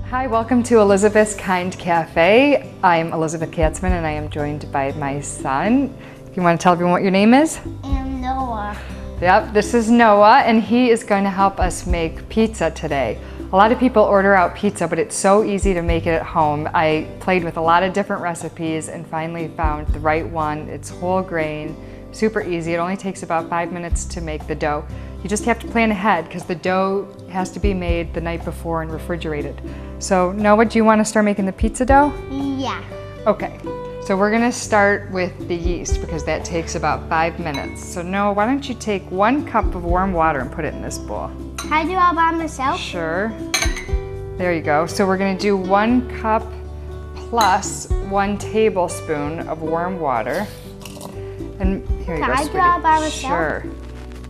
Hi, welcome to Elizabeth's Kind Cafe. I'm Elizabeth Katzman and I am joined by my son. You want to tell everyone what your name is? I'm Noah. Yep, this is Noah and he is going to help us make pizza today. A lot of people order out pizza, but it's so easy to make it at home. I played with a lot of different recipes and finally found the right one. It's whole grain, super easy. It only takes about 5 minutes to make the dough. You just have to plan ahead because the dough has to be made the night before and refrigerated. So Noah, do you want to start making the pizza dough? Yeah. Okay, so we're gonna start with the yeast because that takes about 5 minutes. So Noah, why don't you take 1 cup of warm water and put it in this bowl? Can I do all by myself? Sure. There you go. So we're gonna do 1 cup plus 1 tablespoon of warm water. And here you go, Can I do sweetie. all by myself? Sure.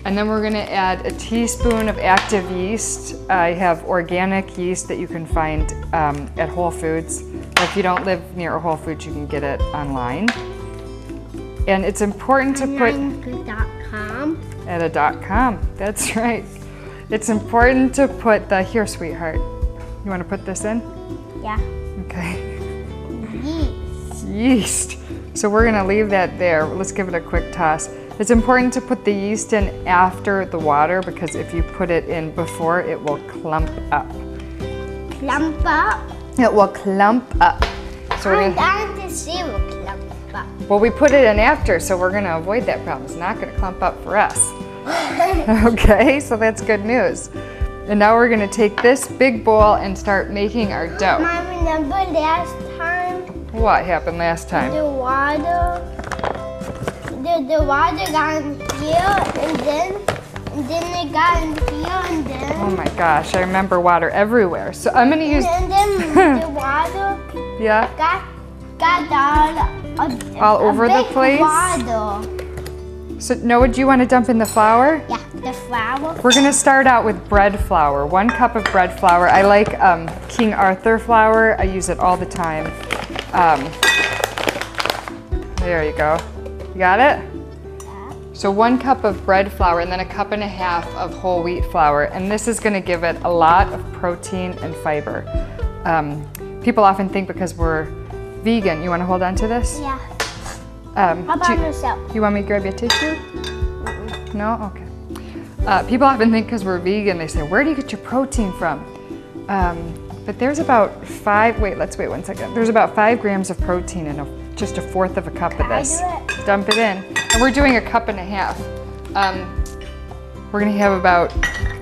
And then we're gonna add a teaspoon of active yeast. I have organic yeast that you can find at Whole Foods. Or if you don't live near a Whole Foods, you can get it online. And it's important to put .com. at a .com. That's right. It's important to put the, here sweetheart, you wanna put this in? Yeah. Okay. Yeast. Yeast. So we're gonna leave that there. Let's give it a quick toss. It's important to put the yeast in after the water because if you put it in before, it will clump up. Clump up. It will clump up. So we're I'm gonna, dying to see what clump up. well, we put it in after, so we're gonna avoid that problem. It's not gonna clump up for us. Okay, so that's good news. And now we're gonna take this big bowl and start making our dough. Mom, remember last time What happened last time? the water got in here and then it got in here and then Oh my gosh, I remember water everywhere. So I'm gonna use, and then the water yeah, got all over the big place. Water. So Noah, do you wanna dump in the flour? Yeah, the flour. We're gonna start out with bread flour. 1 cup of bread flour. I like King Arthur flour. I use it all the time. There you go. You got it? Yeah. So 1 cup of bread flour and then 1.5 cups of whole wheat flour. And this is gonna give it a lot of protein and fiber. People often think because we're vegan, you wanna hold on to this? Yeah. How about yourself? You want me to grab your tissue? No? Okay. People often think because we're vegan, they say, where do you get your protein from? But there's about let's wait 1 second. There's about 5 grams of protein in just 1/4 cup of this. I do it? Dump it in. And we're doing 1.5 cups. We're gonna have about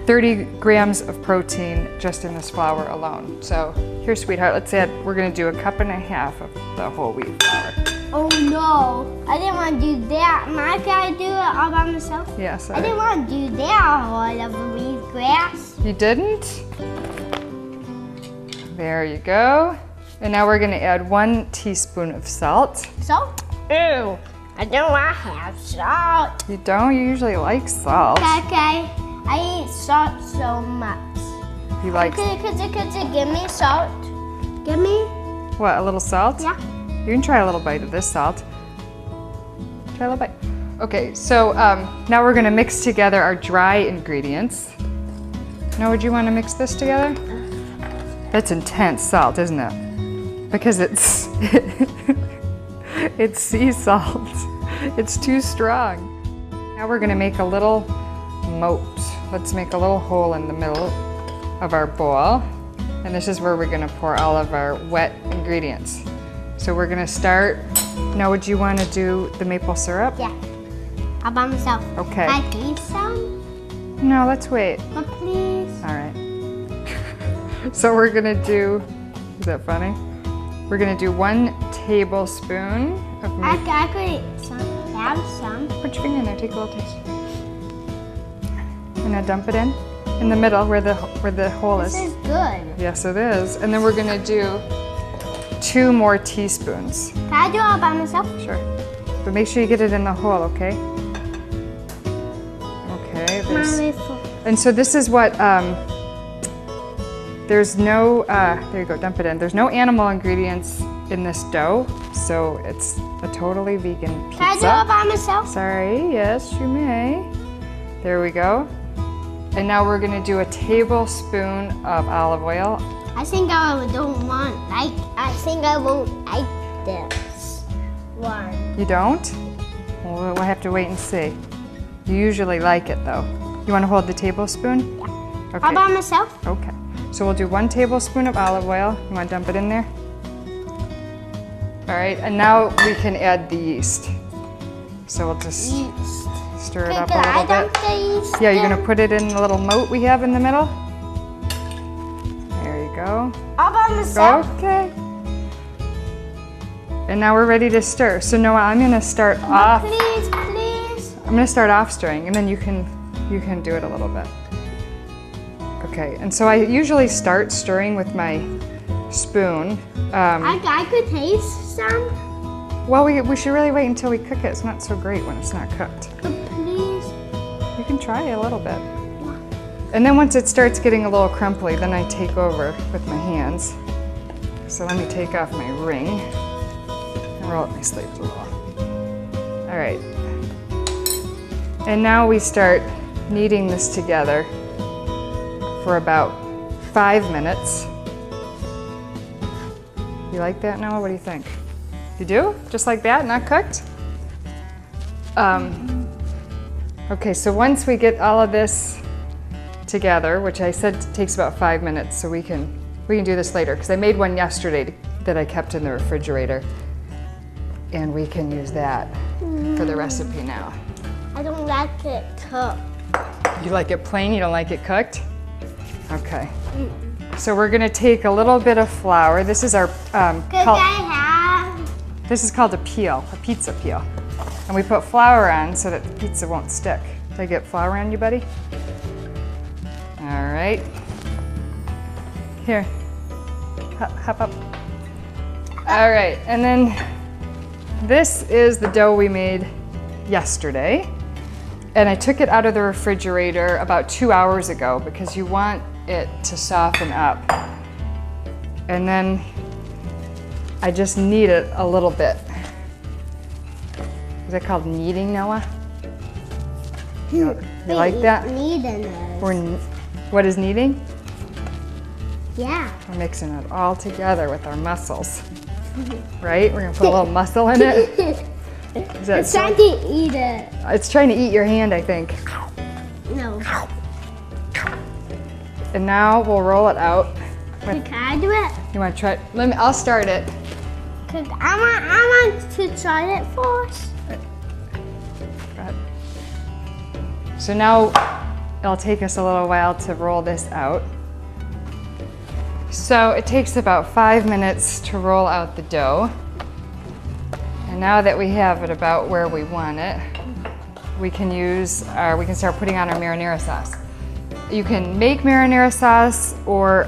30 grams of protein just in this flour alone. So here, sweetheart, we're gonna do 1.5 cups of the whole wheat flour. Oh no, I didn't want to do that. Can I do it all by myself? Yes. I didn't want to do that all of the wheat grass. You didn't? There you go. And now we're gonna add 1 teaspoon of salt. Salt? Ew, I don't want to have salt. You don't usually like salt. Okay, I eat salt so much. You like, Could you give me salt? Give me? what, a little salt? Yeah. You can try a little bite of this salt. Try a little bite. Okay, so now we're gonna mix together our dry ingredients. Now, would you wanna mix this together? That's intense salt, isn't it? Because it's, it's sea salt. It's too strong. Now we're gonna make a little moat. Let's make a little hole in the middle of our bowl. And this is where we're gonna pour all of our wet ingredients. So we're gonna start. Now, would you wanna do the maple syrup? Yeah. All by myself. Okay. Can I taste some? No, let's wait. But please. All right. So we're gonna do, is that funny? We're gonna do 1 tablespoon of maple. I could have some. Put your finger in there, take a little taste. And now dump it in the middle where the hole is. This is good. Yes, it is. And then we're gonna do 2 more teaspoons. Can I do it all by myself? Sure. But make sure you get it in the hole, okay? Okay. And so this is what, there's no, there you go, dump it in. There's no animal ingredients in this dough, so it's a totally vegan pizza. Can I do it by myself? Sorry, yes, you may. There we go. And now we're gonna do a tablespoon of olive oil. I think I think I won't like this one. You don't? Well, we'll have to wait and see. You usually like it though. You wanna hold the tablespoon? Yeah. Okay. All by myself? Okay. So we'll do 1 tablespoon of olive oil. You wanna dump it in there? All right, and now we can add the yeast. So we'll just Yeast. stir it Okay, up can a I little dump bit. the yeast Yeah, you're in? gonna put it in the little moat we have in the middle. There you go. All by myself? Okay. And now we're ready to stir. So Noah, I'm gonna start off. Please, please. I'm gonna start off stirring, and then you can do it a little bit. Okay. And so I usually start stirring with my spoon. I could taste some. Well, we should really wait until we cook it. It's not so great when it's not cooked. But please. You can try a little bit. And then once it starts getting a little crumbly, then I take over with my hands. So let me take off my ring and roll up my sleeves a little. All right. And now we start kneading this together for about 5 minutes. You like that, Noah? What do you think? You do? Just like that, not cooked? Okay, so once we get all of this together, which I said takes about 5 minutes, so we can do this later, because I made one yesterday that I kept in the refrigerator, and we can use that for the recipe now. I don't like it cooked. You like it plain, you don't like it cooked? Okay. So we're gonna take a little bit of flour. This is our, this is called a peel, a pizza peel. And we put flour on so that the pizza won't stick. Did I get flour on you, buddy? All right. Here, hop up. All right, and then this is the dough we made yesterday. And I took it out of the refrigerator about 2 hours ago because you want it to soften up. And then I just knead it a little bit. Is that called kneading, Noah? You like that? Kneading it. What is kneading? Yeah. We're mixing it all together with our muscles. Right? We're gonna put a little muscle in it. Is that It's trying to eat it. It's trying to eat your hand, I think. No. And now we'll roll it out. Can I do it? You want to try it? I'll start it. I want to try it first. Go ahead. So now it'll take us a little while to roll this out. So it takes about 5 minutes to roll out the dough. And now that we have it about where we want it, we can start putting on our marinara sauce. You can make marinara sauce or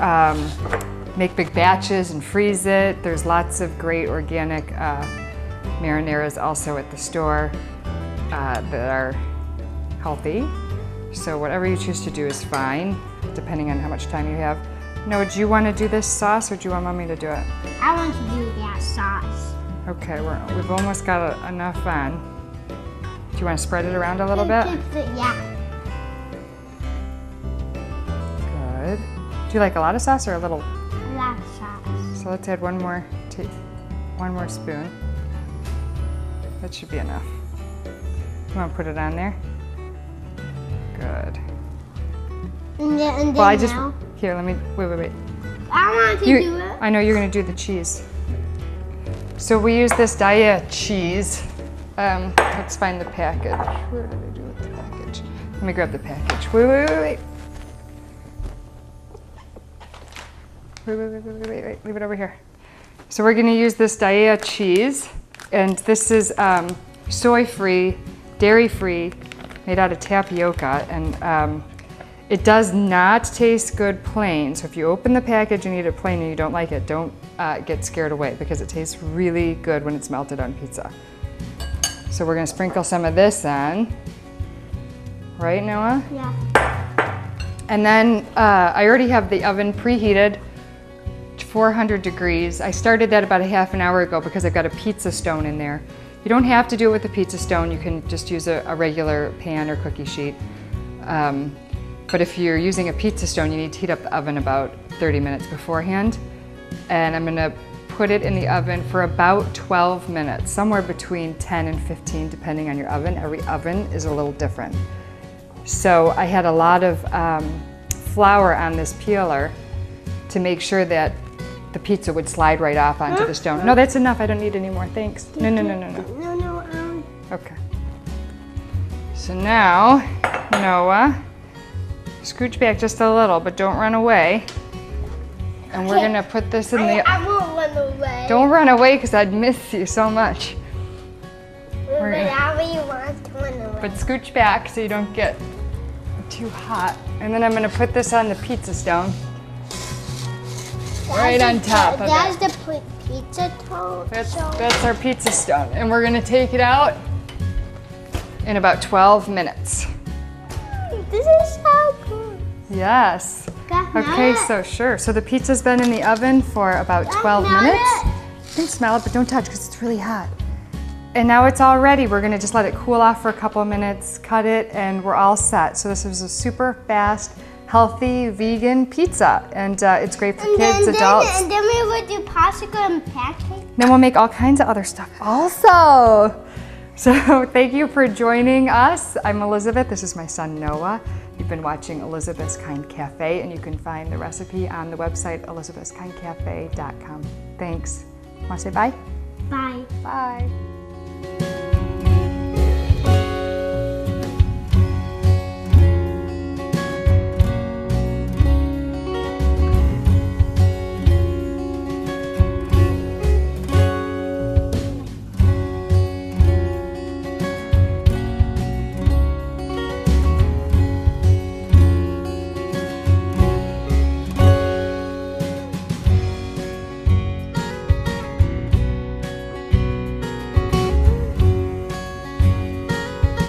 make big batches and freeze it. There's lots of great organic marinaras also at the store that are healthy. So whatever you choose to do is fine, depending on how much time you have. Noah, do you want to do this sauce or do you want Mommy to do it? I want to do that sauce. Okay, we've almost got enough on. Do you want to spread it around a little bit? Yeah. Good. Do you like a lot of sauce or a little? A lot of sauce. So let's add one more spoon. That should be enough. You want to put it on there? Good. And then Well, now? Here, let me, wait. I want to do it. I know you're going to do the cheese. So we use this Daiya cheese. Let's find the package. Where did I do with the package? Let me grab the package. Wait. Wait. Leave it over here. So we're going to use this Daiya cheese. And this is soy-free, dairy-free, made out of tapioca. And it does not taste good plain. So if you open the package and eat it plain and you don't like it, don't get scared away because it tastes really good when it's melted on pizza. So we're gonna sprinkle some of this on. Right, Noah? Yeah. And then I already have the oven preheated to 400 degrees. I started that about a half an hour ago because I've got a pizza stone in there. You don't have to do it with a pizza stone. You can just use a regular pan or cookie sheet. But if you're using a pizza stone, you need to heat up the oven about 30 minutes beforehand. And I'm gonna put it in the oven for about 12 minutes, somewhere between 10 and 15, depending on your oven. Every oven is a little different. So I had a lot of flour on this peeler to make sure that the pizza would slide right off onto the stone. No, that's enough. I don't need any more. Thanks. No. No. Okay. So now, Noah, scooch back just a little, but don't run away. And we're gonna put this in the... I won't run away. Don't run away, because I'd miss you so much. But I really want to run away. But scooch back so you don't get too hot. And then I'm gonna put this on the pizza stone. Right on top of it. That's the pizza stone. That's our pizza stone. And we're gonna take it out in about 12 minutes. This is so cool. Yes. Okay, so sure. So the pizza's been in the oven for about 12 minutes. You can smell it, but don't touch because it's really hot. And now it's all ready. We're gonna just let it cool off for a couple of minutes, cut it, and we're all set. So this is a super fast, healthy, vegan pizza. And it's great for kids, adults. And then we will do popsicle and pancakes. Then we'll make all kinds of other stuff also. So thank you for joining us. I'm Elizabeth, this is my son Noah. You've been watching Elizabeth's Kind Cafe, and you can find the recipe on the website elizabethskindcafe.com. Thanks. Want to say bye? Bye. Bye.